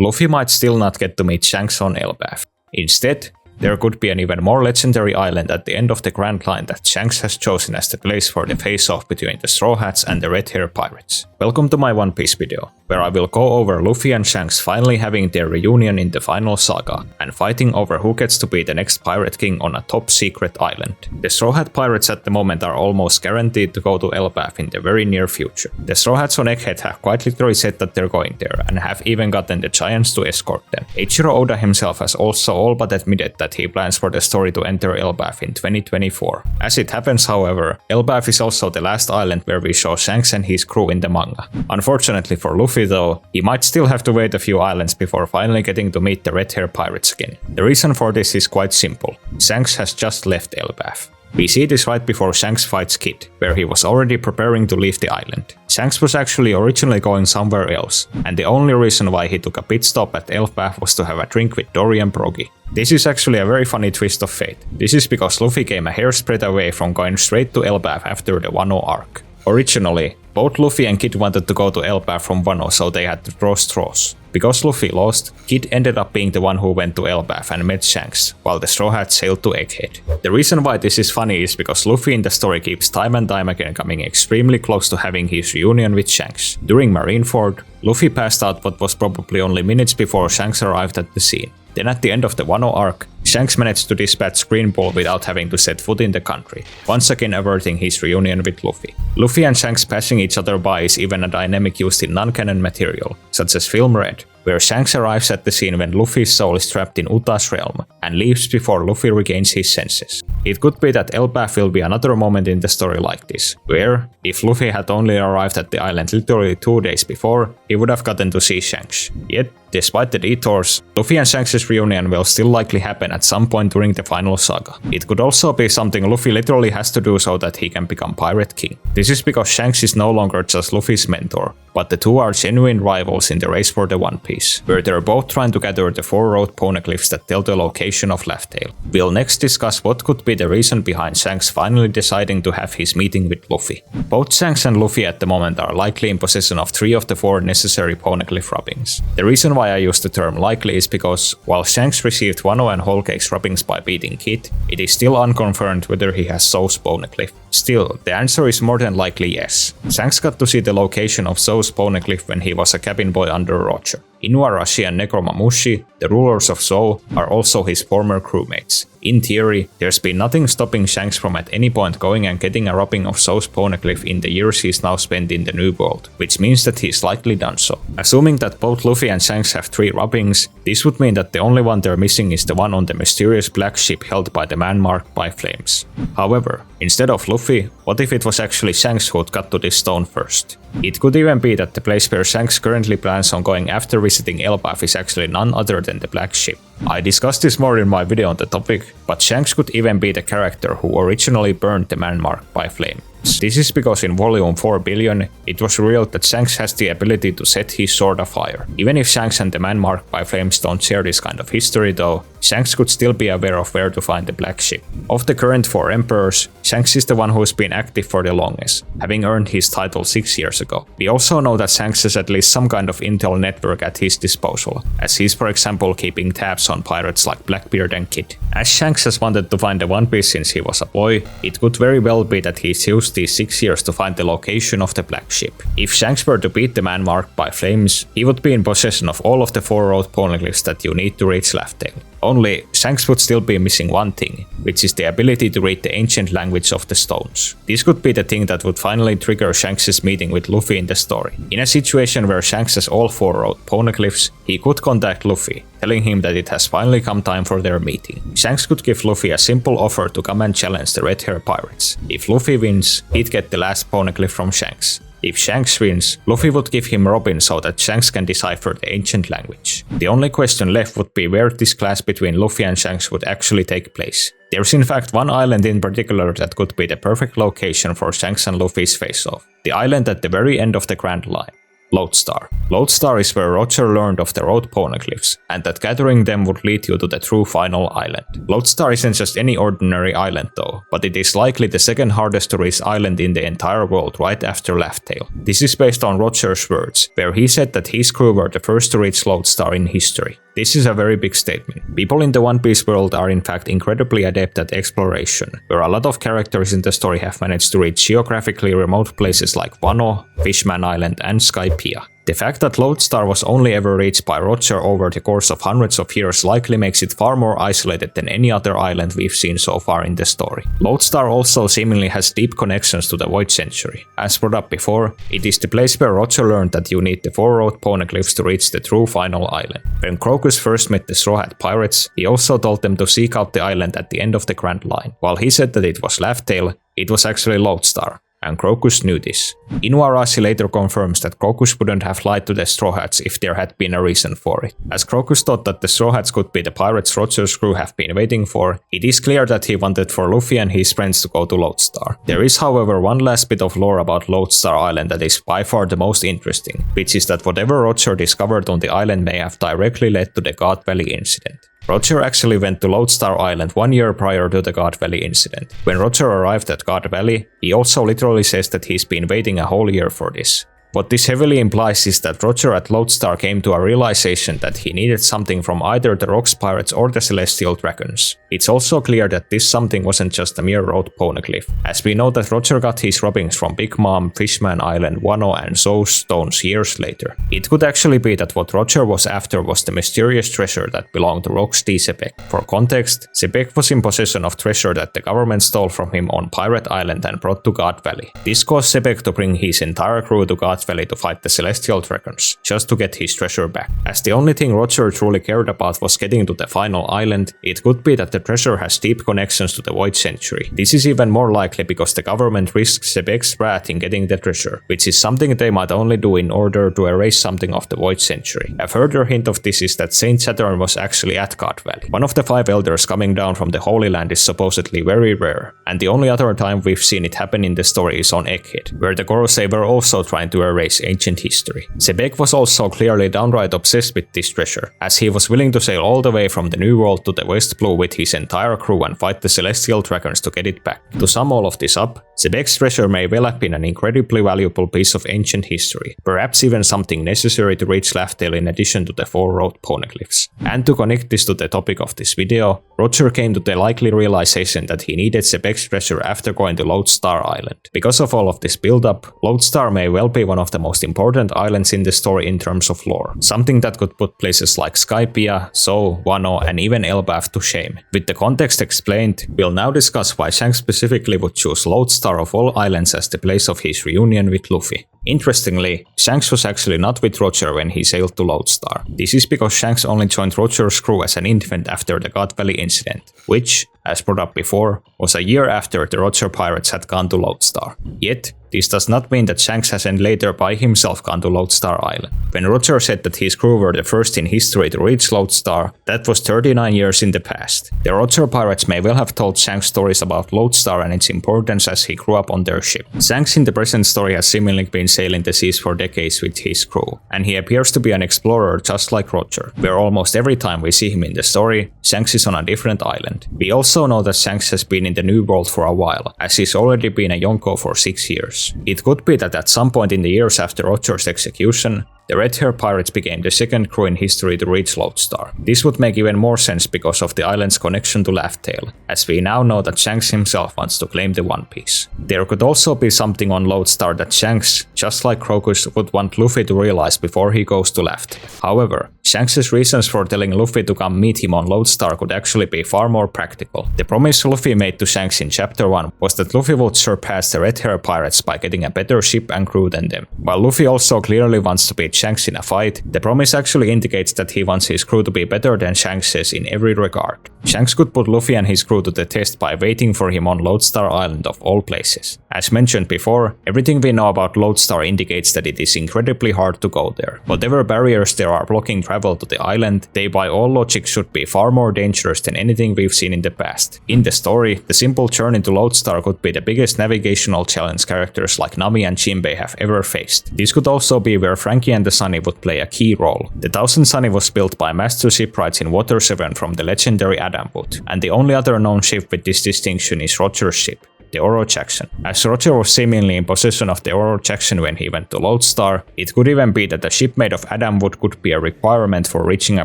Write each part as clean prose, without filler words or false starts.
Luffy might still not get to meet Shanks on Elbaf. Instead, there could be an even more legendary island at the end of the Grand Line that Shanks has chosen as the place for the face-off between the Straw Hats and the Red Hair Pirates. Welcome to my One Piece video, where I will go over Luffy and Shanks finally having their reunion in the final saga, and fighting over who gets to be the next Pirate King on a top secret island. The Straw Hat Pirates at the moment are almost guaranteed to go to Elbaf in the very near future. The Straw Hats on Egghead have quite literally said that they're going there, and have even gotten the Giants to escort them. Eiichiro Oda himself has also all but admitted that he plans for the story to enter Elbaf in 2024. As it happens, however, Elbaf is also the last island where we saw Shanks and his crew in the manga. Unfortunately for Luffy though, he might still have to wait a few islands before finally getting to meet the Red Hair Pirates again. The reason for this is quite simple. Shanks has just left Elbaf. We see this right before Shanks fights Kid, where he was already preparing to leave the island. Shanks was actually originally going somewhere else, and the only reason why he took a pit stop at Elbaf was to have a drink with Dory and Broggy. This is actually a very funny twist of fate. This is because Luffy came a hairspread away from going straight to Elbaf after the Wano arc. Originally, both Luffy and Kid wanted to go to Elbaf from Wano, so they had to draw straws. Because Luffy lost, Kid ended up being the one who went to Elbaf and met Shanks, while the Straw Hats sailed to Egghead. The reason why this is funny is because Luffy in the story keeps time and time again coming extremely close to having his reunion with Shanks. During Marineford, Luffy passed out what was probably only minutes before Shanks arrived at the scene. Then at the end of the Wano arc, Shanks managed to dispatch Green Bull without having to set foot in the country, once again averting his reunion with Luffy. Luffy and Shanks passing each other by is even a dynamic used in non-canon material, such as Film Red, where Shanks arrives at the scene when Luffy's soul is trapped in Uta's realm, and leaves before Luffy regains his senses. It could be that Elbaf will be another moment in the story like this, where, if Luffy had only arrived at the island literally 2 days before, he would have gotten to see Shanks. Yet, despite the detours, Luffy and Shanks' reunion will still likely happen at some point during the final saga. It could also be something Luffy literally has to do so that he can become Pirate King. This is because Shanks is no longer just Luffy's mentor, but the two are genuine rivals in the race for the One Piece, where they're both trying to gather the 4 road poneglyphs that tell the location of Laugh Tale. We'll next discuss what could be the reason behind Shanks finally deciding to have his meeting with Luffy. Both Shanks and Luffy at the moment are likely in possession of 3 of the 4 necessary poneglyph rubbings. The reason why I use the term likely is because, while Shanks received Wano and Whole Cake's rubbings by beating Kid, it is still unconfirmed whether he has Zou's poneglyph. Still, the answer is more than likely yes. Shanks got to see the location of Zou's poneglyph when he was a cabin boy under Roger. Inuarashi and Necromamushi, the rulers of Zou, are also his former crewmates. In theory, there's been nothing stopping Shanks from at any point going and getting a rubbing of Zou's poneglyph in the years he's now spent in the New World, which means that he's likely done so. Assuming that both Luffy and Shanks have 3 rubbings, this would mean that the only one they're missing is the one on the mysterious black ship held by the man marked by flames. However, instead of Luffy, what if it was actually Shanks who'd got to this stone first? It could even be that the place where Shanks currently plans on going after visiting Elbaf is actually none other than the black ship. I discussed this more in my video on the topic, but Shanks could even be the character who originally burned the man marked by flame. This is because in volume 4 billion, it was revealed that Shanks has the ability to set his sword afire. Even if Shanks and the man marked by flames don't share this kind of history though, Shanks could still be aware of where to find the black ship. Of the current 4 emperors, Shanks is the one who's been active for the longest, having earned his title 6 years ago. We also know that Shanks has at least some kind of intel network at his disposal, as he's for example keeping tabs on pirates like Blackbeard and Kid. As Shanks has wanted to find the One Piece since he was a boy, it could very well be that he's used these 6 years to find the location of the black ship. If Shanks were to beat the man marked by flames, he would be in possession of all of the 4 road poneglyphs that you need to reach Laugh Tale. Only, Shanks would still be missing one thing, which is the ability to read the ancient language of the stones. This could be the thing that would finally trigger Shanks' meeting with Luffy in the story. In a situation where Shanks has all 4 road poneglyphs, he could contact Luffy, telling him that it has finally come time for their meeting. Shanks could give Luffy a simple offer to come and challenge the Red Hair Pirates. If Luffy wins, he'd get the last poneglyph from Shanks. If Shanks wins, Luffy would give him Robin so that Shanks can decipher the ancient language. The only question left would be where this clash between Luffy and Shanks would actually take place. There's in fact one island in particular that could be the perfect location for Shanks and Luffy's face-off. The island at the very end of the Grand Line. Lodestar. Lodestar is where Roger learned of the road poneglyphs, and that gathering them would lead you to the true final island. Lodestar isn't just any ordinary island though, but it is likely the second hardest to reach island in the entire world right after Laugh Tale. This is based on Roger's words, where he said that his crew were the first to reach Lodestar in history. This is a very big statement. People in the One Piece world are in fact incredibly adept at exploration, where a lot of characters in the story have managed to reach geographically remote places like Wano, Fishman Island and Skypiea. The fact that Lodestar was only ever reached by Roger over the course of hundreds of years likely makes it far more isolated than any other island we've seen so far in the story. Lodestar also seemingly has deep connections to the Void Century. As brought up before, it is the place where Roger learned that you need the 4 road poneglyphs to reach the true final island. When Crocus first met the Straw Hat Pirates, he also told them to seek out the island at the end of the Grand Line. While he said that it was Laugh Tale, it was actually Lodestar, and Crocus knew this. Inuarashi later confirms that Crocus wouldn't have lied to the Straw Hats if there had been a reason for it. As Crocus thought that the Straw Hats could be the pirates Roger's crew have been waiting for, it is clear that he wanted for Luffy and his friends to go to Lodestar. There is however one last bit of lore about Lodestar Island that is by far the most interesting, which is that whatever Roger discovered on the island may have directly led to the God Valley incident. Roger actually went to Lodestar Island 1 year prior to the God Valley incident. When Roger arrived at God Valley, he also literally says that he's been waiting a whole year for this. What this heavily implies is that Roger at Lodestar came to a realization that he needed something from either the Rocks Pirates or the Celestial Dragons. It's also clear that this something wasn't just a mere road poneglyph, as we know that Roger got his robbings from Big Mom, Fishman Island, Wano and Zos stones years later. It could actually be that what Roger was after was the mysterious treasure that belonged to Rocks D. Sebek. For context, Sebek was in possession of treasure that the government stole from him on Pirate Island and brought to God Valley. This caused Sebek to bring his entire crew to God Valley to fight the Celestial Dragons, just to get his treasure back. As the only thing Roger truly cared about was getting to the final island, it could be that the treasure has deep connections to the Void Century. This is even more likely because the government risks Sebek's wrath in getting the treasure, which is something they might only do in order to erase something of the Void Century. A further hint of this is that Saint Saturn was actually at God Valley. One of the 5 elders coming down from the Holy Land is supposedly very rare, and the only other time we've seen it happen in the story is on Egghead, where the Gorosei were also trying to erase ancient history. Sebek was also clearly downright obsessed with this treasure, as he was willing to sail all the way from the New World to the West Blue with his entire crew and fight the Celestial Dragons to get it back. To sum all of this up, Sebek's treasure may well have been an incredibly valuable piece of ancient history, perhaps even something necessary to reach Laugh Tale in addition to the 4 road poneglyphs. And to connect this to the topic of this video, Roger came to the likely realization that he needed Sebek's treasure after going to Lodestar Island. Because of all of this build-up, Lodestar may well be one of the most important islands in the story in terms of lore, something that could put places like Skypiea, Zou, Wano and even Elbaf to shame. With the context explained, we'll now discuss why Shanks specifically would choose Lodestar of all islands as the place of his reunion with Luffy. Interestingly, Shanks was actually not with Roger when he sailed to Lodestar. This is because Shanks only joined Roger's crew as an infant after the God Valley incident, which, as brought up before, was a year after the Roger Pirates had gone to Lodestar. Yet, this does not mean that Shanks hasn't later by himself gone to Lodestar Island. When Roger said that his crew were the first in history to reach Lodestar, that was 39 years in the past. The Roger Pirates may well have told Shanks stories about Lodestar and its importance as he grew up on their ship. Shanks in the present story has seemingly been sailing the seas for decades with his crew, and he appears to be an explorer just like Roger, where almost every time we see him in the story, Shanks is on a different island. We also know that Shanks has been in the New World for a while, as he's already been a Yonko for 6 years. It could be that at some point in the years after Roger's execution, the Red Hair Pirates became the second crew in history to reach Lodestar. This would make even more sense because of the island's connection to Laugh Tale, as we now know that Shanks himself wants to claim the One Piece. There could also be something on Lodestar that Shanks, just like Crocus, would want Luffy to realize before he goes to Laugh Tale. However, Shanks' reasons for telling Luffy to come meet him on Lodestar could actually be far more practical. The promise Luffy made to Shanks in Chapter 1 was that Luffy would surpass the Red Hair Pirates by getting a better ship and crew than them. While Luffy also clearly wants to beat Shanks in a fight, the promise actually indicates that he wants his crew to be better than Shanks' in every regard. Shanks could put Luffy and his crew to the test by waiting for him on Lodestar Island of all places. As mentioned before, everything we know about Lodestar indicates that it is incredibly hard to go there. Whatever barriers there are blocking travel to the island, they by all logic should be far more dangerous than anything we've seen in the past. In the story, the simple journey to Lodestar could be the biggest navigational challenge characters like Nami and Jinbei have ever faced. This could also be where Frankie and the Sunny would play a key role. The Thousand Sunny was built by Master Shipwrights in Water 7 from the legendary Adam Wood, and the only other known ship with this distinction is Roger's ship, the Oro Jackson. As Roger was seemingly in possession of the Oro Jackson when he went to Lodestar, it could even be that a ship made of Adam Wood could be a requirement for reaching a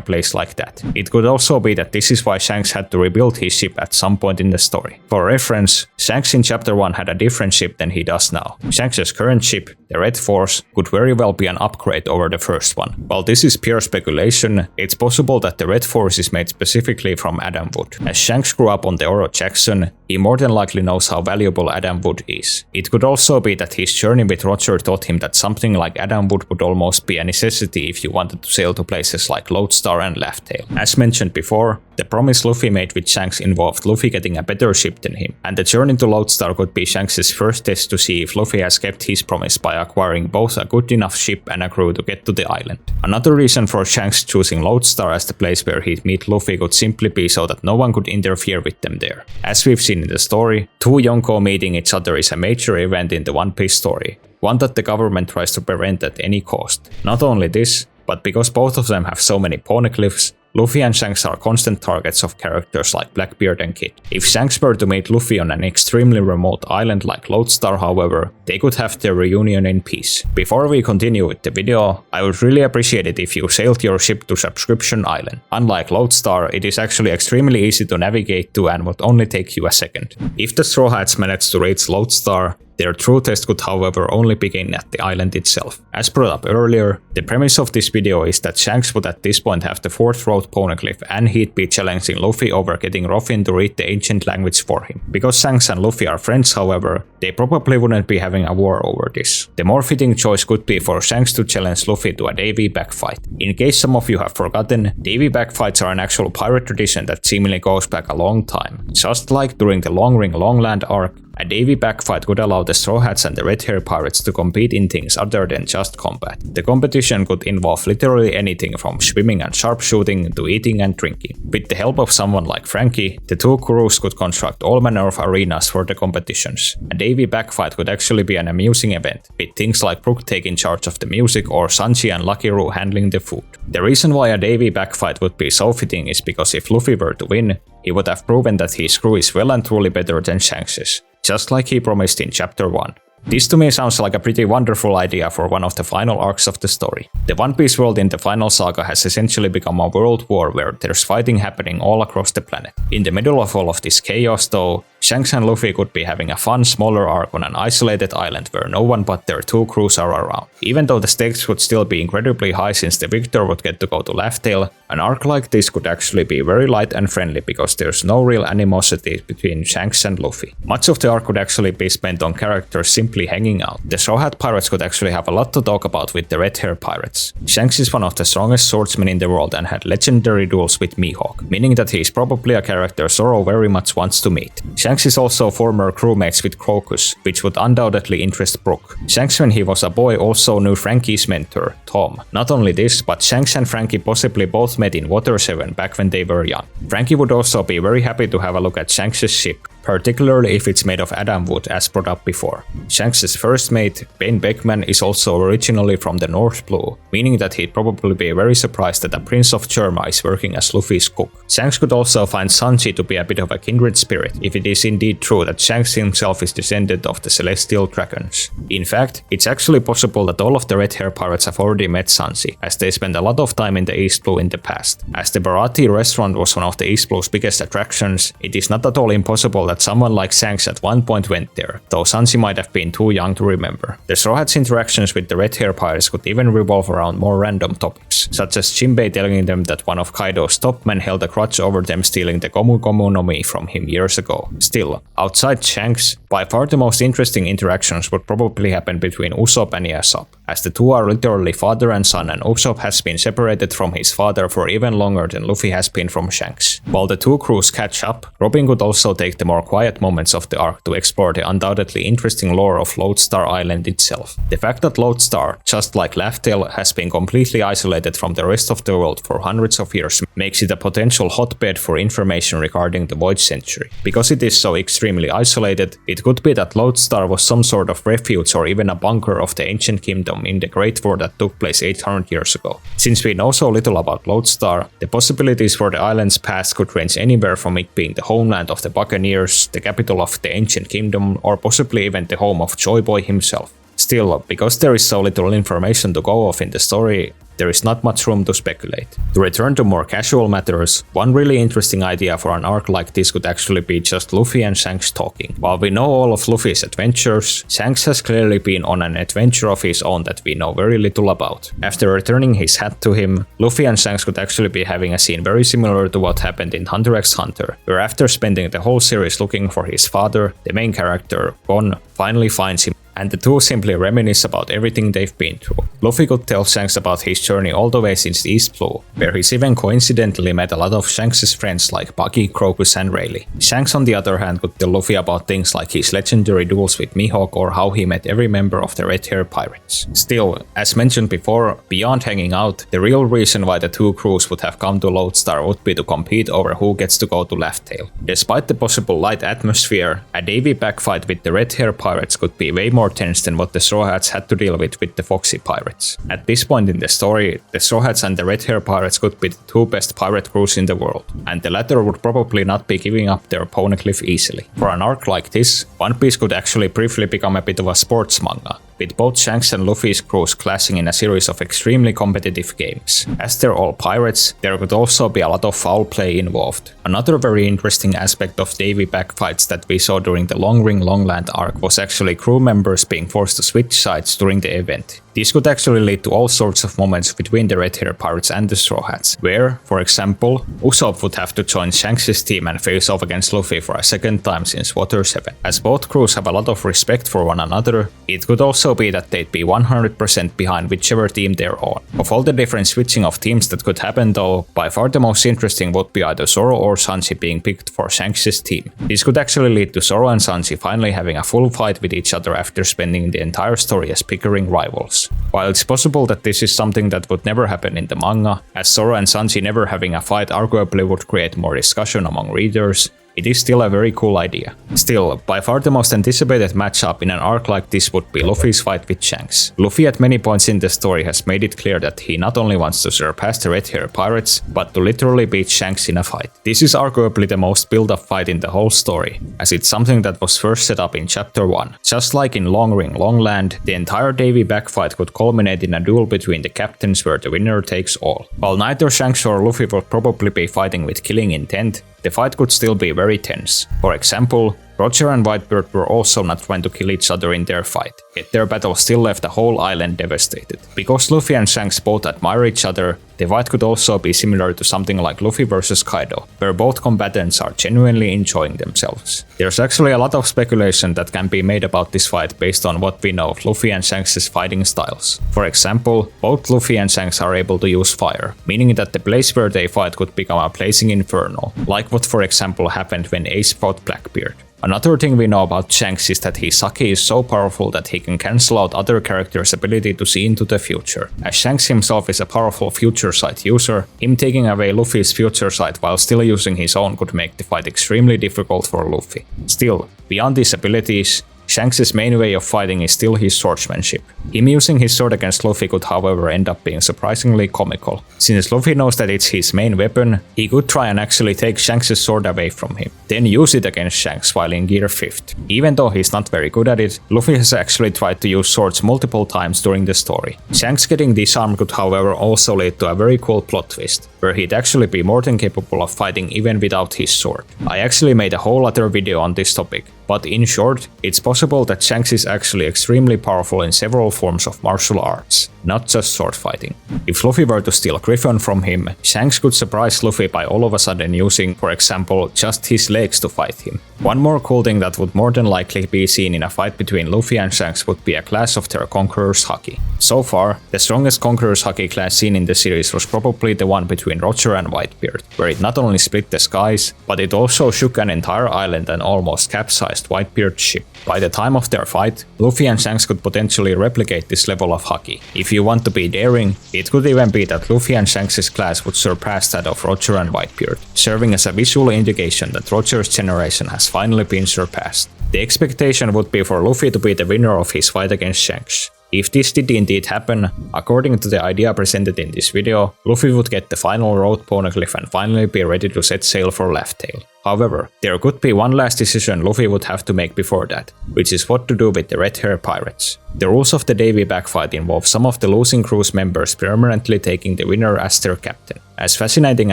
place like that. It could also be that this is why Shanks had to rebuild his ship at some point in the story. For reference, Shanks in Chapter 1 had a different ship than he does now. Shanks' current ship, the Red Force, could very well be an upgrade over the first one. While this is pure speculation, it's possible that the Red Force is made specifically from Adam Wood. As Shanks grew up on the Oro Jackson, he more than likely knows how valuable Adam Wood is. It could also be that his journey with Roger taught him that something like Adam Wood would almost be a necessity if you wanted to sail to places like Lodestar and Laugh-Tale. As mentioned before, the promise Luffy made with Shanks involved Luffy getting a better ship than him, and the journey to Lodestar could be Shanks' first test to see if Luffy has kept his promise by acquiring both a good enough ship and a crew to get to the island. Another reason for Shanks choosing Lodestar as the place where he'd meet Luffy could simply be so that no one could interfere with them there. As we've seen in the story, two Yonko meeting each other is a major event in the One Piece story, one that the government tries to prevent at any cost. Not only this, but because both of them have so many poneglyphs, Luffy and Shanks are constant targets of characters like Blackbeard and Kid. If Shanks were to meet Luffy on an extremely remote island like Lodestar, however, they could have their reunion in peace. Before we continue with the video, I would really appreciate it if you sailed your ship to Subscription Island. Unlike Lodestar, it is actually extremely easy to navigate to and would only take you a second. If the Straw Hats managed to reach Lodestar, their true test could however only begin at the island itself. As brought up earlier, the premise of this video is that Shanks would at this point have the 4th Road Poneglyph and he'd be challenging Luffy over getting Ruffin to read the ancient language for him. Because Shanks and Luffy are friends however, they probably wouldn't be having a war over this. The more fitting choice could be for Shanks to challenge Luffy to a Davy Back fight. In case some of you have forgotten, Davy Back fights are an actual pirate tradition that seemingly goes back a long time. Just like during the Long Ring Longland arc, a Davy Back fight would allow the Straw Hats and the Red Hair Pirates to compete in things other than just combat. The competition could involve literally anything from swimming and sharpshooting to eating and drinking. With the help of someone like Frankie, the two crews could construct all manner of arenas for the competitions. A Davy Back fight could actually be an amusing event, with things like Brook taking charge of the music or Sanji and Lucky Roo handling the food. The reason why a Davy Back fight would be so fitting is because if Luffy were to win, he would have proven that his crew is well and truly better than Shanks's, just like he promised in Chapter 1. This to me sounds like a pretty wonderful idea for one of the final arcs of the story. The One Piece world in the final saga has essentially become a world war where there's fighting happening all across the planet. In the middle of all of this chaos though, Shanks and Luffy could be having a fun smaller arc on an isolated island where no one but their two crews are around. Even though the stakes would still be incredibly high since the victor would get to go to Laugh-Tale, an arc like this could actually be very light and friendly because there's no real animosity between Shanks and Luffy. Much of the arc could actually be spent on characters simply hanging out. The Straw Hat Pirates could actually have a lot to talk about with the Red Hair Pirates. Shanks is one of the strongest swordsmen in the world and had legendary duels with Mihawk, meaning that he's probably a character Zoro very much wants to meet. Shanks is also former crewmates with Crocus, which would undoubtedly interest Brook. Shanks when he was a boy also knew Frankie's mentor, Tom. Not only this, but Shanks and Frankie possibly both met in Water 7 back when they were young. Frankie would also be very happy to have a look at Shanks' ship, particularly if it's made of Adam Wood as brought up before. Shanks' first mate, Ben Beckman, is also originally from the North Blue, meaning that he'd probably be very surprised that a Prince of Germa is working as Luffy's cook. Shanks could also find Sanji to be a bit of a kindred spirit, if it is indeed true that Shanks himself is descendant of the Celestial Dragons. In fact, it's actually possible that all of the Red Hair Pirates have already met Sanji, as they spent a lot of time in the East Blue in the past. As the Bharati restaurant was one of the East Blue's biggest attractions, it is not at all impossible that someone like Shanks at one point went there, though Sanji might have been too young to remember. The Straw Hats' interactions with the Red Hair Pirates could even revolve around more random topics, such as Jinbei telling them that one of Kaido's top men held a grudge over them stealing the Gomu Gomu no Mi from him years ago. Still, outside Shanks, by far the most interesting interactions would probably happen between Usopp and Yasopp. as the two are literally father and son, and Usopp has been separated from his father for even longer than Luffy has been from Shanks. While the two crews catch up, Robin could also take the more quiet moments of the arc to explore the undoubtedly interesting lore of Lodestar Island itself. The fact that Lodestar, just like Laugh Tale, has been completely isolated from the rest of the world for hundreds of years makes it a potential hotbed for information regarding the Void Century. Because it is so extremely isolated, it could be that Lodestar was some sort of refuge or even a bunker of the ancient kingdom in the Great War that took place 800 years ago. Since we know so little about Lodestar, the possibilities for the island's past could range anywhere from it being the homeland of the Buccaneers, the capital of the ancient kingdom, or possibly even the home of Joy Boy himself. Still, because there is so little information to go off in the story, there is not much room to speculate. To return to more casual matters, one really interesting idea for an arc like this could actually be just Luffy and Shanks talking. While we know all of Luffy's adventures, Shanks has clearly been on an adventure of his own that we know very little about. After returning his hat to him, Luffy and Shanks could actually be having a scene very similar to what happened in Hunter x Hunter, where after spending the whole series looking for his father, the main character, Gon, finally finds him, and the two simply reminisce about everything they've been through. Luffy could tell Shanks about his journey all the way since East Blue, where he's even coincidentally met a lot of Shanks' friends like Buggy, Crocus and Rayleigh. Shanks on the other hand could tell Luffy about things like his legendary duels with Mihawk or how he met every member of the Red Hair Pirates. Still, as mentioned before, beyond hanging out, the real reason why the two crews would have come to Lodestar would be to compete over who gets to go to Laugh Tale. Despite the possible light atmosphere, a Davy backfight with the Red Hair Pirates could be way more tense than what the Straw Hats had to deal with the Foxy Pirates. At this point in the story, the Straw Hats and the Red Hair Pirates could be the two best pirate crews in the world, and the latter would probably not be giving up their poneglyph easily. For an arc like this, One Piece could actually briefly become a bit of a sports manga, with both Shanks and Luffy's crews clashing in a series of extremely competitive games. As they're all pirates, there could also be a lot of foul play involved. Another very interesting aspect of Davy backfights that we saw during the Long Ring Longland arc was actually crew members being forced to switch sides during the event. This could actually lead to all sorts of moments between the Red Hair Pirates and the Straw Hats, where, for example, Usopp would have to join Shanks' team and face off against Luffy for a second time since Water 7. As both crews have a lot of respect for one another, it could also be that they'd be 100% behind whichever team they're on. Of all the different switching of teams that could happen though, by far the most interesting would be either Zoro or Sanji being picked for Shanks' team. This could actually lead to Zoro and Sanji finally having a full fight with each other after spending the entire story as bickering rivals. While it's possible that this is something that would never happen in the manga, as Zoro and Sanji never having a fight arguably would create more discussion among readers, it is still a very cool idea. Still, by far the most anticipated matchup in an arc like this would be Luffy's fight with Shanks. Luffy at many points in the story has made it clear that he not only wants to surpass the Red Hair Pirates, but to literally beat Shanks in a fight. This is arguably the most build-up fight in the whole story, as it's something that was first set up in Chapter 1. Just like in Long Ring Longland, the entire Davy backfight could culminate in a duel between the captains where the winner takes all. While neither Shanks or Luffy would probably be fighting with killing intent, the fight could still be very tense. For example, Roger and Whitebeard were also not trying to kill each other in their fight, yet their battle still left the whole island devastated. Because Luffy and Shanks both admire each other, the fight could also be similar to something like Luffy vs Kaido, where both combatants are genuinely enjoying themselves. There's actually a lot of speculation that can be made about this fight based on what we know of Luffy and Shanks' fighting styles. For example, both Luffy and Shanks are able to use fire, meaning that the place where they fight could become a blazing inferno, like what for example happened when Ace fought Blackbeard. Another thing we know about Shanks is that his Sake is so powerful that he can cancel out other characters' ability to see into the future. As Shanks himself is a powerful future sight user, him taking away Luffy's future sight while still using his own could make the fight extremely difficult for Luffy. Still, beyond these abilities, Shanks' main way of fighting is still his swordsmanship. Him using his sword against Luffy could however end up being surprisingly comical. Since Luffy knows that it's his main weapon, he could try and actually take Shanks' sword away from him, then use it against Shanks while in Gear 5th. Even though he's not very good at it, Luffy has actually tried to use swords multiple times during the story. Shanks getting disarmed could however also lead to a very cool plot twist. where he'd actually be more than capable of fighting even without his sword. I actually made a whole other video on this topic, but in short, it's possible that Shanks is actually extremely powerful in several forms of martial arts, not just sword fighting. If Luffy were to steal Griffon from him, Shanks could surprise Luffy by all of a sudden using, for example, just his legs to fight him. One more cool thing that would more than likely be seen in a fight between Luffy and Shanks would be a clash of their Conqueror's Haki. So far, the strongest Conqueror's Haki clash seen in the series was probably the one between Roger and Whitebeard, where it not only split the skies, but it also shook an entire island and almost capsized Whitebeard's ship. By the time of their fight, Luffy and Shanks could potentially replicate this level of Haki. If you want to be daring, it could even be that Luffy and Shanks' clash would surpass that of Roger and Whitebeard, serving as a visual indication that Roger's generation has finally been surpassed. The expectation would be for Luffy to be the winner of his fight against Shanks. If this did indeed happen, according to the idea presented in this video, Luffy would get the final road poneglyph and finally be ready to set sail for Laugh Tale. However, there could be one last decision Luffy would have to make before that, which is what to do with the Red Hair Pirates. The rules of the Davy backfight involve some of the losing crew's members permanently taking the winner as their captain. As fascinating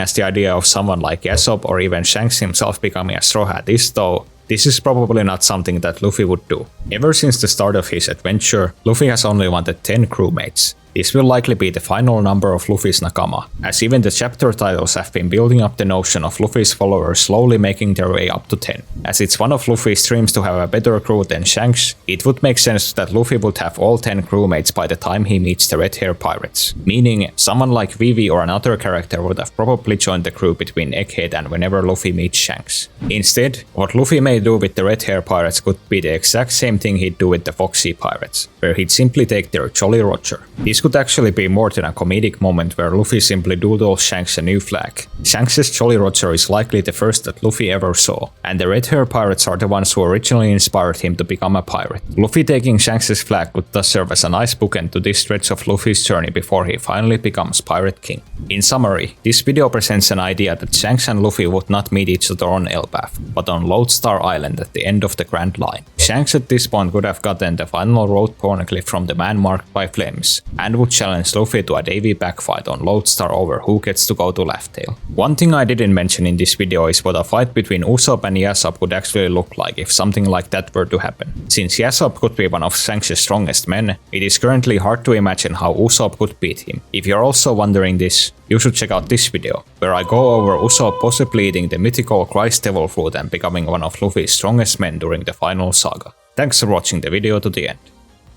as the idea of someone like Yasop or even Shanks himself becoming a Straw Hat is though, this is probably not something that Luffy would do. Ever since the start of his adventure, Luffy has only wanted 10 crewmates. This will likely be the final number of Luffy's Nakama, as even the chapter titles have been building up the notion of Luffy's followers slowly making their way up to 10. As it's one of Luffy's dreams to have a better crew than Shanks, it would make sense that Luffy would have all 10 crewmates by the time he meets the Red Hair Pirates, meaning someone like Vivi or another character would have probably joined the crew between Egghead and whenever Luffy meets Shanks. Instead, what Luffy may do with the Red Hair Pirates could be the exact same thing he'd do with the Foxy Pirates, where he'd simply take their Jolly Roger. This could actually be more than a comedic moment where Luffy simply doodles Shanks a new flag. Shanks' Jolly Roger is likely the first that Luffy ever saw, and the Red Hair Pirates are the ones who originally inspired him to become a pirate. Luffy taking Shanks' flag would thus serve as a nice bookend to this stretch of Luffy's journey before he finally becomes Pirate King. In summary, this video presents an idea that Shanks and Luffy would not meet each other on Elbaf, but on Lodestar Island at the end of the Grand Line. Shanks at this point would have gotten the final road poneglyph from the man marked by flames, and would challenge Luffy to a Davy backfight on Lodestar over who gets to go to Laugh Tale. One thing I didn't mention in this video is what a fight between Usopp and Yasop would actually look like if something like that were to happen. Since Yasop could be one of Shanks' strongest men, it is currently hard to imagine how Usopp could beat him. If you're also wondering this, you should check out this video, where I go over Usopp possibly eating the mythical Christ Devil fruit and becoming one of Luffy's strongest men during the final saga. Thanks for watching the video to the end.